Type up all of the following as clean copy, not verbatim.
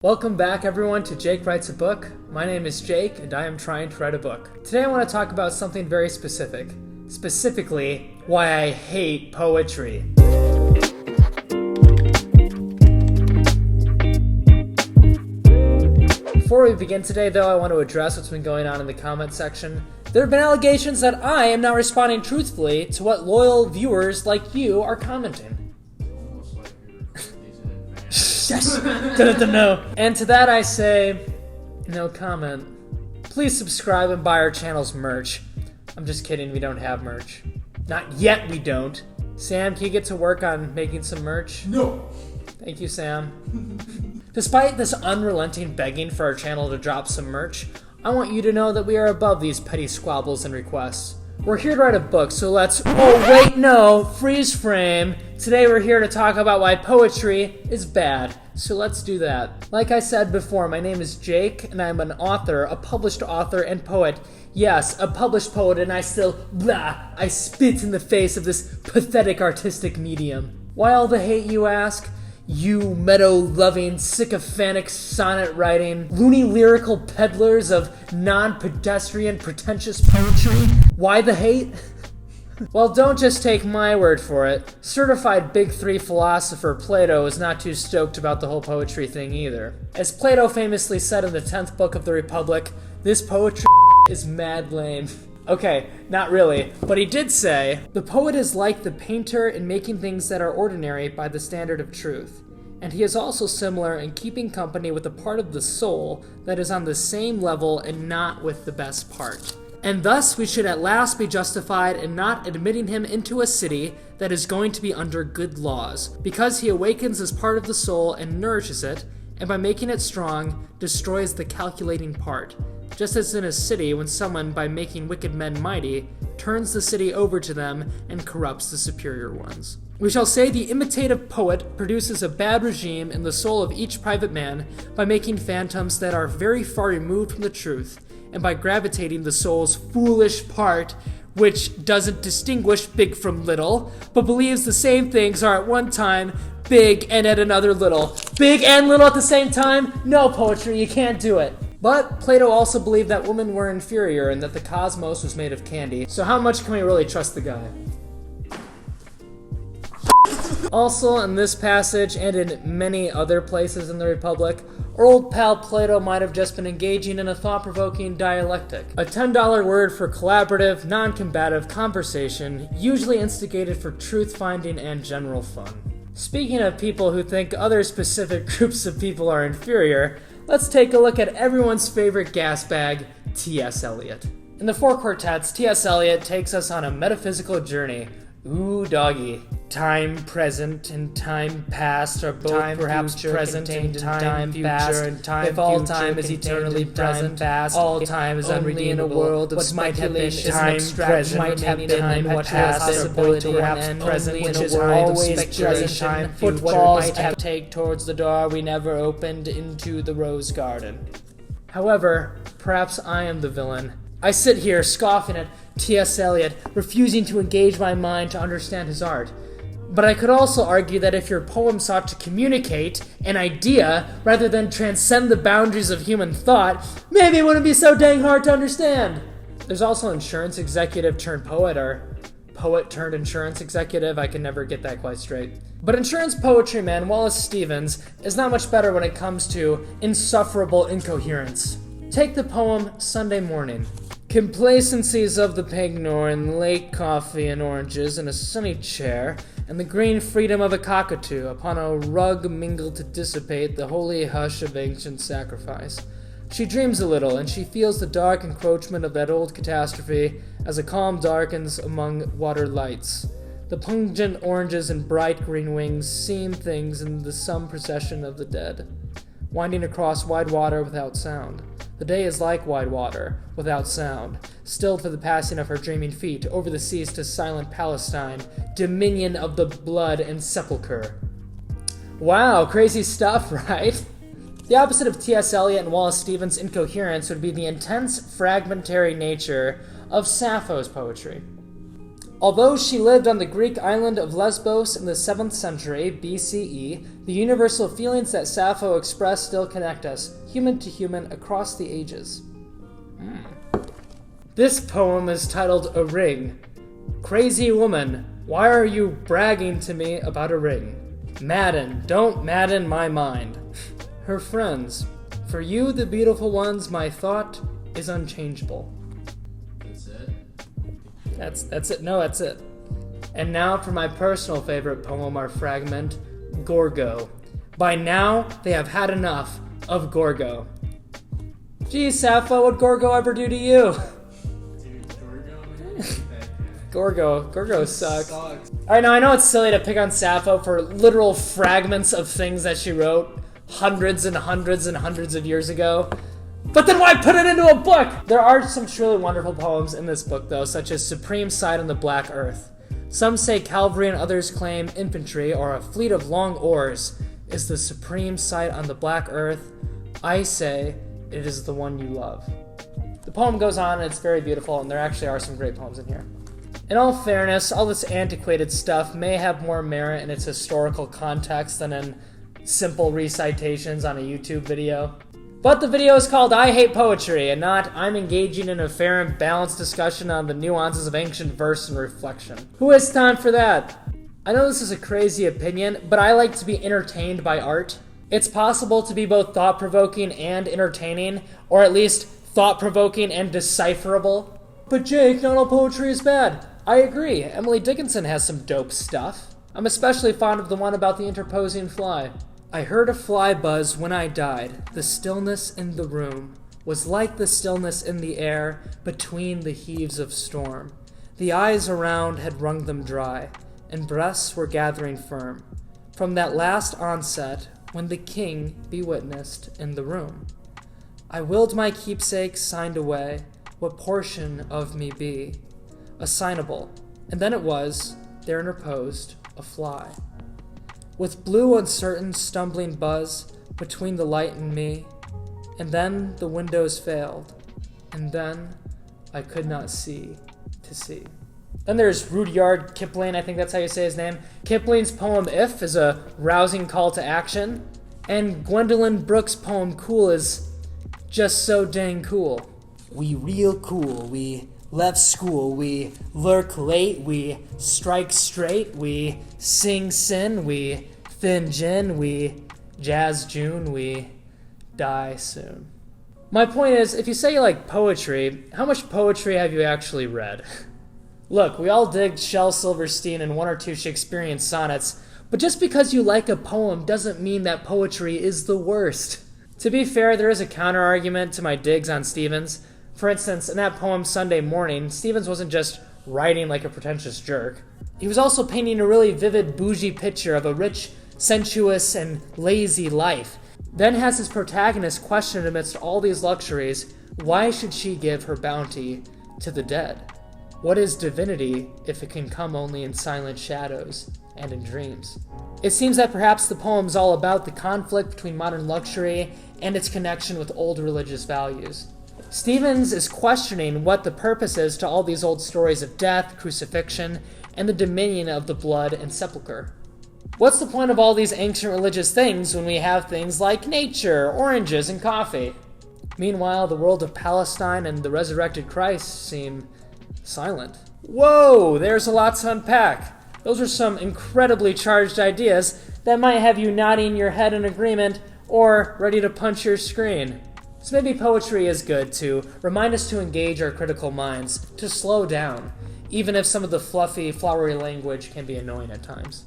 Welcome back everyone to Jake Writes a Book. My name is Jake and I am trying to write a book. Today I want to talk about something very specific. Specifically, why I hate poetry. Before we begin today though, I want to address what's been going on in the comment section. There have been allegations that I am not responding truthfully to what loyal viewers like you are commenting. Yes! No. And to that I say, no comment. Please subscribe and buy our channel's merch. I'm just kidding, we don't have merch. Not yet we don't. Sam, can you get to work on making some merch? No! Thank you, Sam. Despite this unrelenting begging for our channel to drop some merch, I want you to know that we are above these petty squabbles and requests. We're here to write a book, so let's... Oh, wait, no! Freeze frame! Today we're here to talk about why poetry is bad. So let's do that. Like I said before, my name is Jake, and I'm an author, a published author and poet. Yes, a published poet, and I still... I spit in the face of this pathetic artistic medium. Why all the hate, you ask? You meadow-loving, sycophantic, sonnet-writing, loony lyrical peddlers of non-pedestrian, pretentious poetry? Why the hate? Well, don't just take my word for it. Certified Big Three philosopher Plato is not too stoked about the whole poetry thing either. As Plato famously said in the 10th book of the Republic, this poetry is mad lame. Okay, not really, but he did say, the poet is like the painter in making things that are ordinary by the standard of truth. And he is also similar in keeping company with a part of the soul that is on the same level and not with the best part. And thus we should at last be justified in not admitting him into a city that is going to be under good laws, because he awakens as part of the soul and nourishes it, and by making it strong, destroys the calculating part. Just as in a city when someone, by making wicked men mighty, turns the city over to them and corrupts the superior ones. We shall say the imitative poet produces a bad regime in the soul of each private man by making phantoms that are very far removed from the truth, and by gravitating the soul's foolish part, which doesn't distinguish big from little, but believes the same things are at one time big and at another little. Big and little at the same time? No, poetry, you can't do it. But Plato also believed that women were inferior and that the cosmos was made of candy, so how much can we really trust the guy? Also, in this passage, and in many other places in the Republic, our old pal Plato might have just been engaging in a thought-provoking dialectic. A $10 word for collaborative, non-combative conversation, usually instigated for truth-finding and general fun. Speaking of people who think other specific groups of people are inferior, let's take a look at everyone's favorite gas bag, T.S. Eliot. In the four quartets, T.S. Eliot takes us on a metaphysical journey. Ooh, doggy. Time present and time past are both time perhaps present and time future and time if all time is eternally present, past, all time is only in a world of speculation. Time present might have been time what past are both perhaps present, which is always speculation. Footfalls might have take towards the door we never opened into the rose garden. However, perhaps I am the villain. I sit here scoffing at T.S. Eliot, refusing to engage my mind to understand his art. But I could also argue that if your poem sought to communicate an idea rather than transcend the boundaries of human thought, maybe it wouldn't be so dang hard to understand. There's also insurance executive turned poet, or poet turned insurance executive. I can never get that quite straight. But insurance poetry man Wallace Stevens is not much better when it comes to insufferable incoherence. Take the poem Sunday Morning. Complacencies of the Pegnorn, late coffee and oranges in a sunny chair, and the green freedom of a cockatoo upon a rug mingled to dissipate the holy hush of ancient sacrifice. She dreams a little, and she feels the dark encroachment of that old catastrophe as a calm darkens among water lights. The pungent oranges and bright green wings seem things in the some procession of the dead, winding across wide water without sound. The day is like wide water, without sound, stilled for the passing of her dreaming feet over the seas to silent Palestine, dominion of the blood and sepulchre. Wow, crazy stuff, right? The opposite of T.S. Eliot and Wallace Stevens' incoherence would be the intense, fragmentary nature of Sappho's poetry. Although she lived on the Greek island of Lesbos in the 7th century BCE, the universal feelings that Sappho expressed still connect us, human to human, across the ages. This poem is titled A Ring. Crazy woman, why are you bragging to me about a ring? Madden, don't madden my mind. Her friends, for you, the beautiful ones, my thought is unchangeable. That's it? That's it. No, that's it. And now for my personal favorite poem or fragment, Gorgo. By now, they have had enough of Gorgo. Gee, Sappho, what'd Gorgo ever do to you? Dude, Gorgo, man. Gorgo sucks. Alright, now I know it's silly to pick on Sappho for literal fragments of things that she wrote hundreds and hundreds and hundreds of years ago. But then why put it into a book? There are some truly wonderful poems in this book, though, such as Supreme Sight on the Black Earth. Some say cavalry and others claim infantry or a fleet of long oars is the supreme sight on the black earth. I say it is the one you love. The poem goes on and it's very beautiful, and there actually are some great poems in here. In all fairness, all this antiquated stuff may have more merit in its historical context than in simple recitations on a YouTube video. But the video is called I Hate Poetry, and not I'm engaging in a fair and balanced discussion on the nuances of ancient verse and reflection. Who has time for that? I know this is a crazy opinion, but I like to be entertained by art. It's possible to be both thought-provoking and entertaining, or at least thought-provoking and decipherable. But Jake, not all poetry is bad. I agree, Emily Dickinson has some dope stuff. I'm especially fond of the one about the interposing fly. I heard a fly buzz when I died. The stillness in the room was like the stillness in the air between the heaves of storm. The eyes around had wrung them dry, and breaths were gathering firm from that last onset when the king be witnessed in the room. I willed my keepsake signed away, what portion of me be assignable, and then it was, there interposed, a fly. With blue uncertain stumbling buzz between the light and me, and then the windows failed, and then I could not see to see. Then there's Rudyard Kipling, I think that's how you say his name. Kipling's poem If is a rousing call to action, and Gwendolyn Brooks' poem Cool is just so dang cool. We real cool, we left school, we lurk late, we strike straight, we sing sin, we thin gin, we jazz June, we die soon. My point is, if you say you like poetry, how much poetry have you actually read? Look, we all dig Shel Silverstein and one or two Shakespearean sonnets, but just because you like a poem doesn't mean that poetry is the worst. To be fair, there is a counter-argument to my digs on Stevens. For instance, in that poem Sunday Morning, Stevens wasn't just writing like a pretentious jerk. He was also painting a really vivid bougie picture of a rich, sensuous, and lazy life. Then has his protagonist question amidst all these luxuries, why should she give her bounty to the dead? What is divinity if it can come only in silent shadows and in dreams? It seems that perhaps the poem's all about the conflict between modern luxury and its connection with old religious values. Stevens is questioning what the purpose is to all these old stories of death, crucifixion, and the dominion of the blood and sepulchre. What's the point of all these ancient religious things when we have things like nature, oranges, and coffee? Meanwhile, the world of Palestine and the resurrected Christ seem silent. Whoa, there's a lot to unpack. Those are some incredibly charged ideas that might have you nodding your head in agreement or ready to punch your screen. So maybe poetry is good to remind us to engage our critical minds, to slow down, even if some of the fluffy, flowery language can be annoying at times.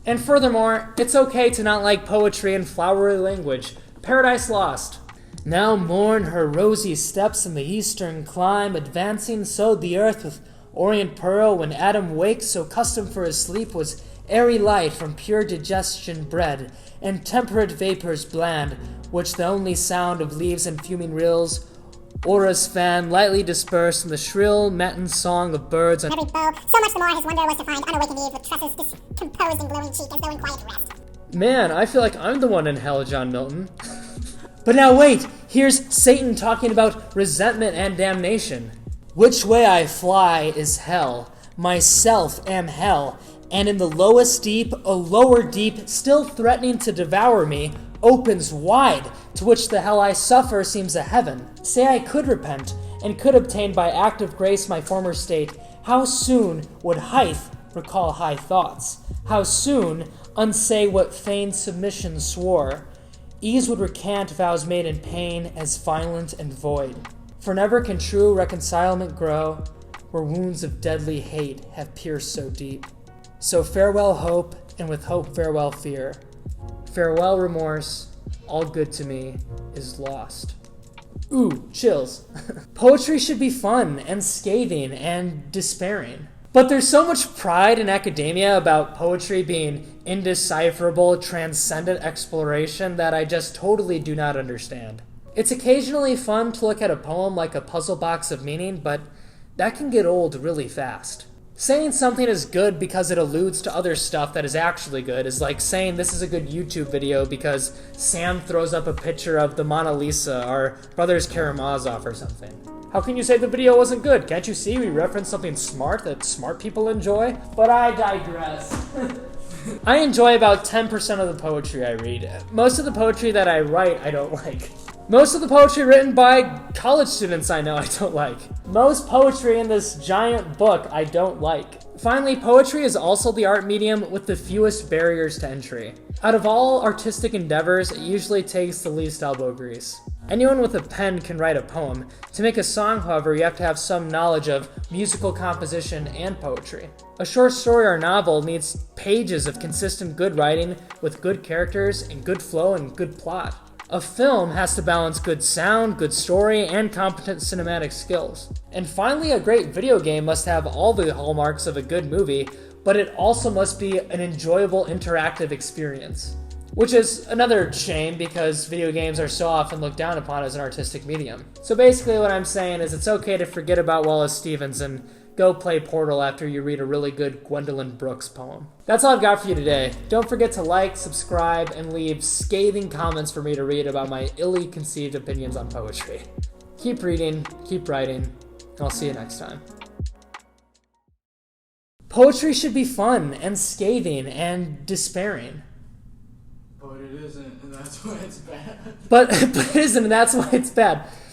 And furthermore, it's okay to not like poetry and flowery language. Paradise Lost. Now mourn her rosy steps in the eastern clime, advancing sowed the earth with orient pearl, when Adam waked, so custom for his sleep was airy light from pure digestion bred, and temperate vapors bland, which the only sound of leaves and fuming rills, auras fan, lightly dispersed in the shrill matin song of birds. And every bow, so much the more his wonder was to find unawakened Eve with tresses discomposed and glowing cheek as though in quiet rest. Man, I feel like I'm the one in hell, John Milton. But now wait, here's Satan talking about resentment and damnation. Which way I fly is hell. Myself am hell, and in the lowest deep, a lower deep, still threatening to devour me, opens wide, to which the hell I suffer seems a heaven. Say I could repent, and could obtain by act of grace my former state, how soon would height recall high thoughts? How soon unsay what feigned submission swore? Ease would recant vows made in pain as violent and void. For never can true reconcilement grow, where wounds of deadly hate have pierced so deep. So farewell hope, and with hope farewell fear. Farewell remorse, all good to me is lost. Ooh, chills. Poetry should be fun and scathing and despairing. But there's so much pride in academia about poetry being indecipherable, transcendent exploration that I just totally do not understand. It's occasionally fun to look at a poem like a puzzle box of meaning, but that can get old really fast. Saying something is good because it alludes to other stuff that is actually good is like saying this is a good YouTube video because Sam throws up a picture of the Mona Lisa or Brothers Karamazov or something. How can you say the video wasn't good? Can't you see we referenced something smart that smart people enjoy? But I digress. I enjoy about 10% of the poetry I read. Most of the poetry that I write I don't like. Most of the poetry written by college students I know I don't like. Most poetry in this giant book I don't like. Finally, poetry is also the art medium with the fewest barriers to entry. Out of all artistic endeavors, it usually takes the least elbow grease. Anyone with a pen can write a poem. To make a song, however, you have to have some knowledge of musical composition and poetry. A short story or novel needs pages of consistent good writing with good characters and good flow and good plot. A film has to balance good sound, good story, and competent cinematic skills. And finally, a great video game must have all the hallmarks of a good movie, but it also must be an enjoyable interactive experience. Which is another shame because video games are so often looked down upon as an artistic medium. So basically what I'm saying is it's okay to forget about Wallace Stevens and go play Portal after you read a really good Gwendolyn Brooks poem. That's all I've got for you today. Don't forget to like, subscribe, and leave scathing comments for me to read about my illy conceived opinions on poetry. Keep reading, keep writing, and I'll see you next time. Poetry should be fun and scathing and despairing. But it isn't, and that's why it's bad. But it isn't, and that's why it's bad.